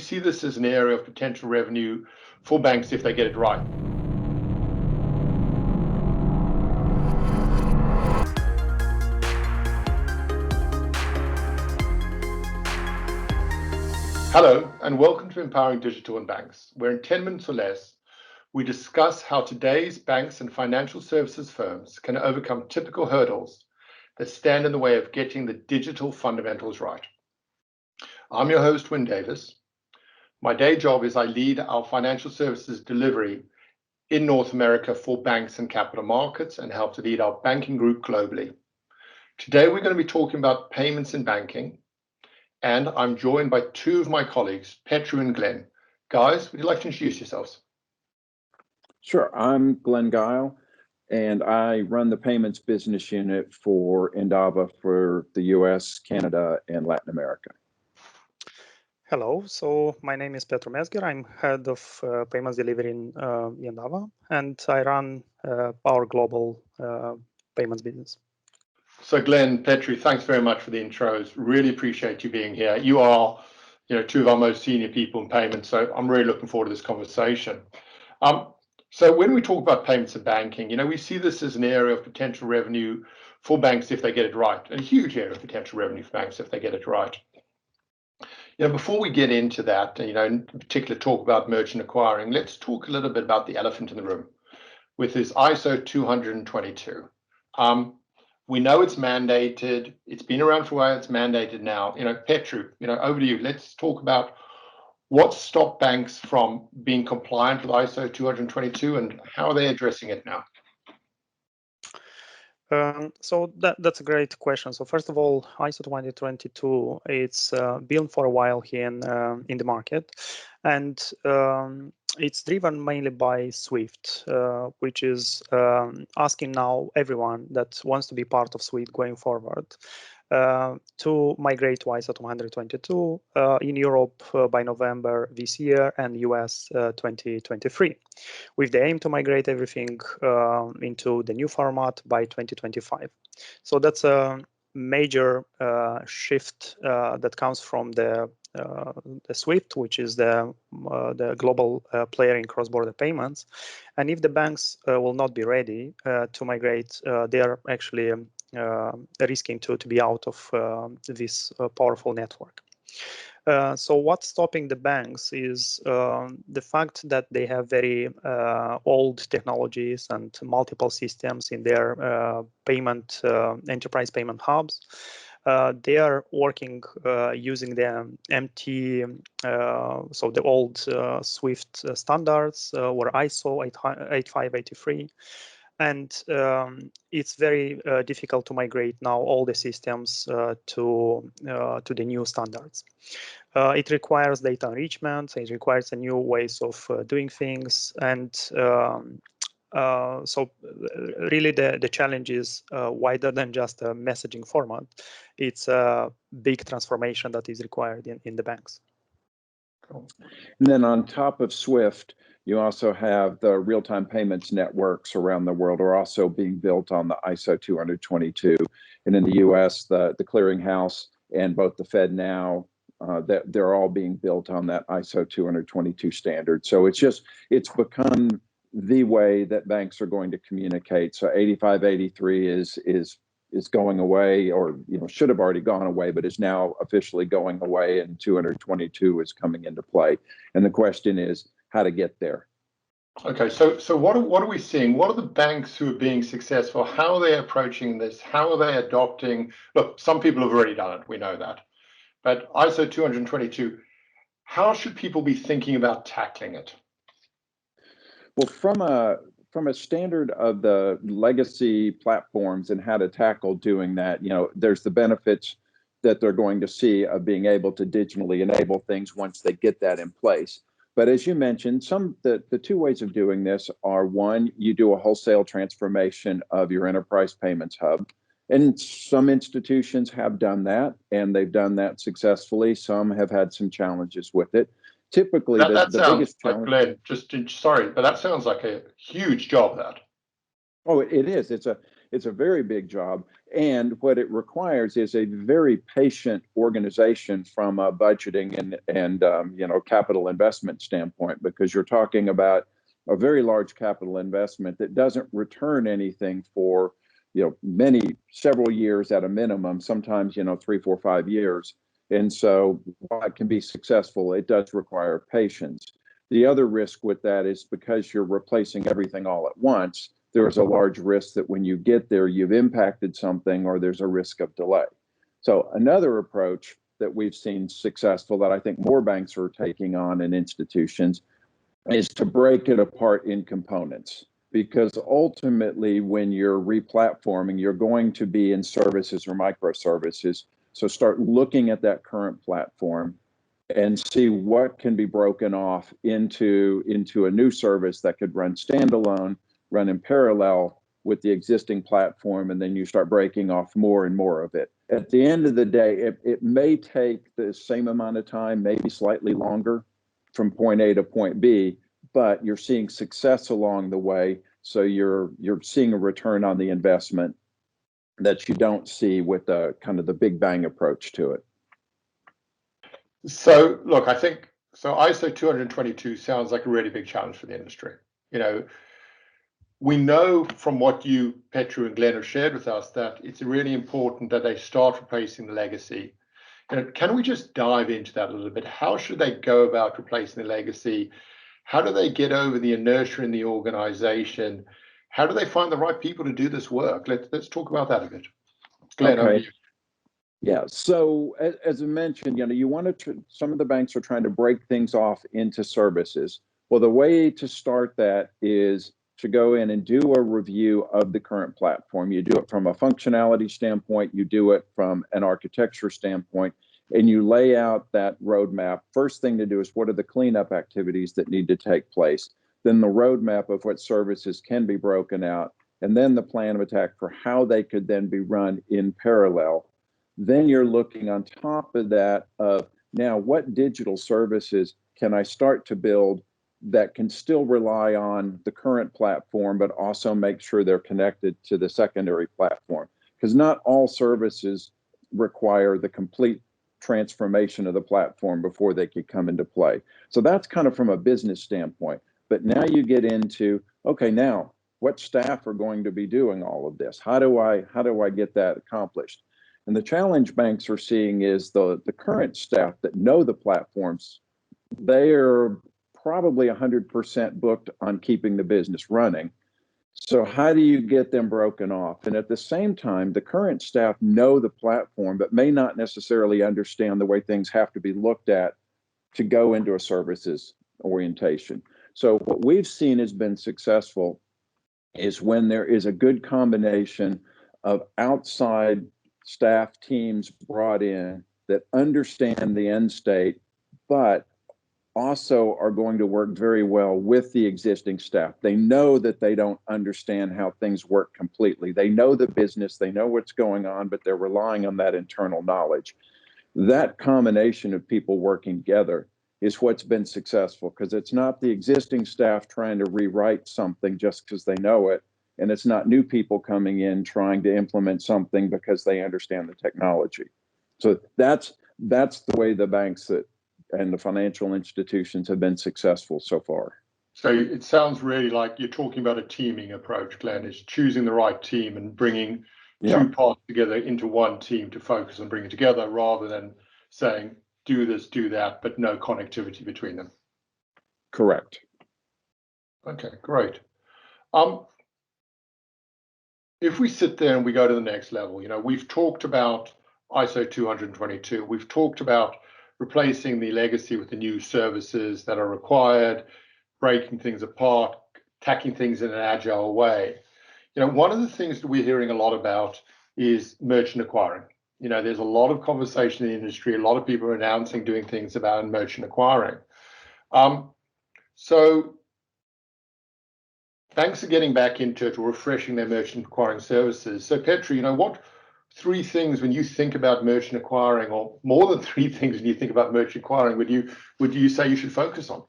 see this as an area of potential revenue for banks if they get it right. Hello, and welcome to Empowering Digital and Banks, where in 10 minutes or less, we discuss how today's banks and financial services firms can overcome typical hurdles that stand in the way of getting the digital fundamentals right. I'm your host, Wynn Davis. My day job is I lead our financial services delivery in North America for banks and capital markets and help to lead our banking group globally. Today, we're going to be talking about payments in banking, and I'm joined by two of my colleagues, Petru and Glenn. Guys, would you like to introduce yourselves? Sure, I'm Glenn Guile, and I run the payments business unit for Endava for the US, Canada, and Latin America. Hello, so my name is Petru Mezger. I'm head of payments delivery in Endava, and I run our global payments business. So Glenn, Petru, thanks very much for the intros. Really appreciate you being here. You are, two of our most senior people in payments, so I'm really looking forward to this conversation. So when we talk about payments and banking, we see this as an area of potential revenue for banks if they get it right, and a huge area of potential revenue for banks if they get it right. Before we get into that, in particular talk about merchant acquiring, let's talk a little bit about the elephant in the room with this ISO 222. We know it's mandated. It's been around for a while. It's mandated now. Petru, over to you. Let's talk about what stopped banks from being compliant with ISO 222 and how are they addressing it now? So that's a great question. So first of all, ISO 2022, it's been for a while here in the market, and it's driven mainly by SWIFT, which is asking now everyone that wants to be part of SWIFT going forward to migrate to ISO 222 in Europe by November this year and US 2023, with the aim to migrate everything into the new format by 2025. So that's a major shift that comes from the SWIFT, which is the global player in cross-border payments. And if the banks will not be ready to migrate, they are actually risking to be out of this powerful network. So what's stopping the banks is the fact that they have very old technologies and multiple systems in their enterprise payment hubs. They are working using the MT, so the old SWIFT standards or ISO 8583. And it's very difficult to migrate now all the systems to the new standards. It requires data enrichment. It requires a new ways of doing things, and so really the challenge is wider than just a messaging format. It's a big transformation that is required in the banks. Cool. And then on top of SWIFT, you also have the real-time payments networks around the world are also being built on the ISO 222. And in the US, the clearinghouse and both the FedNow, they're all being built on that ISO 222 standard. So it's become the way that banks are going to communicate. So 8583 is going away, or should have already gone away, but is now officially going away, and 222 is coming into play. And the question is how to get there. Okay, so what are we seeing? What are the banks who are being successful? How are they approaching this? How are they adopting? Look, some people have already done it. We know that. But ISO 222, how should people be thinking about tackling it? Well, from a standard of the legacy platforms and how to tackle doing that, there's the benefits that they're going to see of being able to digitally enable things once they get that in place. But as you mentioned, the two ways of doing this are, one, you do a wholesale transformation of your enterprise payments hub. And some institutions have done that, and they've done that successfully. Some have had some challenges with it. Typically, the biggest challenge. Glenn, sorry, but that sounds like a huge job. That. Oh, it is. it's a very big job. And what it requires is a very patient organization from a budgeting and capital investment standpoint, because you're talking about a very large capital investment that doesn't return anything for several years at a minimum, sometimes 3, 4, 5 years. And so while it can be successful, it does require patience. The other risk with that is because you're replacing everything all at once, there's a large risk that when you get there, you've impacted something or there's a risk of delay. So another approach that we've seen successful that I think more banks are taking on and institutions is to break it apart in components. Because ultimately, when you're replatforming, you're going to be in services or microservices. So start looking at that current platform and see what can be broken off into a new service that could run standalone, run in parallel with the existing platform, and then you start breaking off more and more of it. At the end of the day, it may take the same amount of time, maybe slightly longer from point A to point B, but you're seeing success along the way. So you're seeing a return on the investment that you don't see with the kind of the big bang approach to it. So look, I think ISO 222 sounds like a really big challenge for the industry. We know from what you, Petru and Glenn, have shared with us that it's really important that they start replacing the legacy. Can we just dive into that a little bit? How should they go about replacing the legacy? How do they get over the inertia in the organization? How do they find the right people to do this work? Let's talk about that a bit. Glenn, over to you. Yeah. So as I mentioned, you want to. Some of the banks are trying to break things off into services. Well, the way to start that is to go in and do a review of the current platform. You do it from a functionality standpoint. You do it from an architecture standpoint, and you lay out that roadmap. First thing to do is what are the cleanup activities that need to take place? Then the roadmap of what services can be broken out, and then the plan of attack for how they could then be run in parallel. Then you're looking on top of that of now what digital services can I start to build that can still rely on the current platform, but also make sure they're connected to the secondary platform. Because not all services require the complete transformation of the platform before they could come into play. So that's kind of from a business standpoint. But now you get into, okay, now what staff are going to be doing all of this? How do I get that accomplished? And the challenge banks are seeing is the current staff that know the platforms, they are probably 100% booked on keeping the business running. So how do you get them broken off? And at the same time, the current staff know the platform, but may not necessarily understand the way things have to be looked at to go into a services orientation. So what we've seen has been successful is when there is a good combination of outside staff teams brought in that understand the end state, but also are going to work very well with the existing staff. They know that they don't understand how things work completely. They know the business, they know what's going on, but they're relying on that internal knowledge. That combination of people working together is what's been successful, because it's not the existing staff trying to rewrite something just because they know it. And it's not new people coming in trying to implement something because they understand the technology. So that's the way the banks and the financial institutions have been successful so far. So it sounds really like you're talking about a teaming approach, Glenn. Is choosing the right team and bringing two parts together into one team to focus on bringing together, rather than saying do this, do that, but no connectivity between them. Correct. Okay, great. If we sit there and we go to the next level, we've talked about ISO 222. We've talked about replacing the legacy with the new services that are required, breaking things apart, attacking things in an agile way. One of the things that we're hearing a lot about is merchant acquiring. There's a lot of conversation in the industry. A lot of people are announcing doing things about merchant acquiring. So banks are getting back into it, or refreshing their merchant acquiring services. So Petru, what 3 things when you think about merchant acquiring, or more than 3 things when you think about merchant acquiring, would you say you should focus on?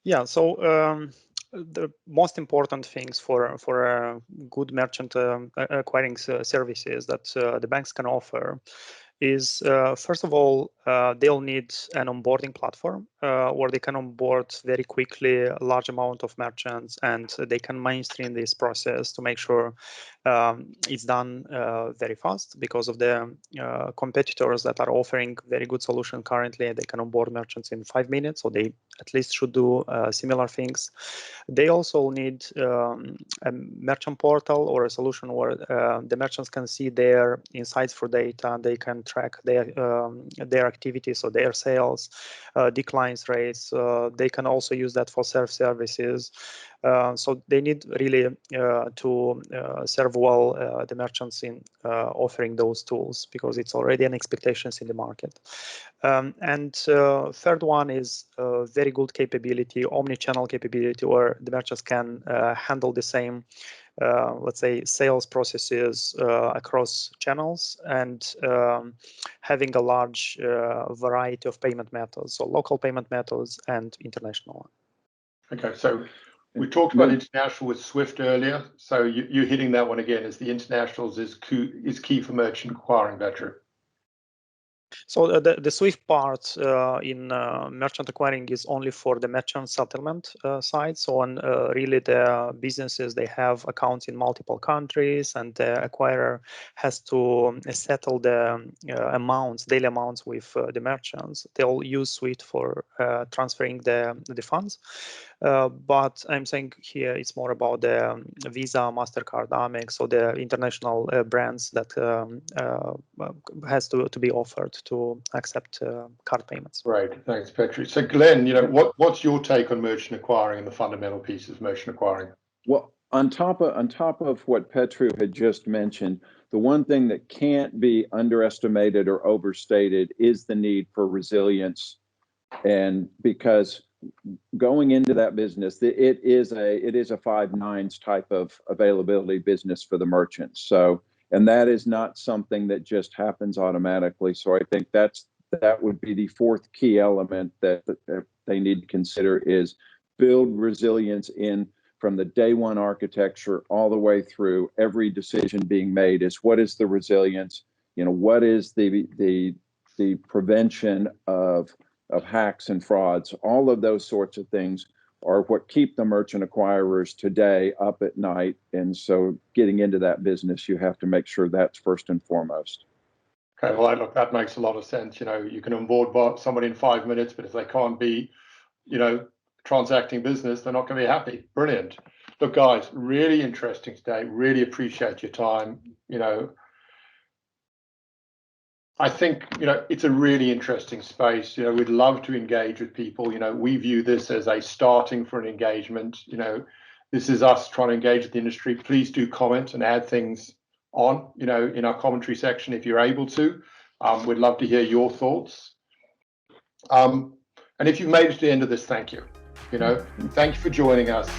Yeah, so the most important things for a good merchant acquiring services that the banks can offer is first of all, they'll need an onboarding platform where they can onboard very quickly a large amount of merchants, and they can mainstream this process to make sure it's done very fast. Because of the competitors that are offering very good solution currently, they can onboard merchants in 5 minutes, so they at least should do similar things. They also need a merchant portal or a solution where the merchants can see their insights for data. They can track their activities, so their sales, declines rates. They can also use that for self-services. So they need really to serve well the merchants in offering those tools, because it's already an expectations in the market. And third one is very good capability, omni-channel capability, where the merchants can handle the same let's say sales processes across channels, and having a large variety of payment methods, so local payment methods and international one. Okay, so we talked about international with Swift earlier, so you're hitting that one again, as the internationals is key for merchant acquiring, Petru. So the Swift part in merchant acquiring is only for the merchant settlement side. So on really the businesses, they have accounts in multiple countries, and the acquirer has to settle the amounts, daily amounts with the merchants. They'll use Swift for transferring the funds. But I'm saying here it's more about the Visa, MasterCard, Amex, so the international brands that has to be offered to accept card payments. Right, thanks, Petru. So Glenn, what's your take on merchant acquiring and the fundamental pieces of merchant acquiring? Well, on top of what Petru had just mentioned, the one thing that can't be underestimated or overstated is the need for resilience. And because going into that business, it is a 5 nines type of availability business for the merchants. So, and that is not something that just happens automatically. So I think that would be the fourth key element that they need to consider, is build resilience in from the day one architecture all the way through every decision being made. Is what is the resilience? What is the prevention of hacks and frauds? All of those sorts of things are what keep the merchant acquirers today up at night. And so getting into that business, you have to make sure that's first and foremost. Okay, well, look, that makes a lot of sense. You can onboard somebody in 5 minutes, but if they can't be, transacting business, they're not going to be happy. Brilliant. Look, guys, really interesting today. Really appreciate your time. I think, it's a really interesting space. We'd love to engage with people. We view this as a starting for an engagement. This is us trying to engage with the industry. Please do comment and add things on, in our commentary section if you're able to. We'd love to hear your thoughts. And if you've made it to the end of this, thank you. Thank you for joining us.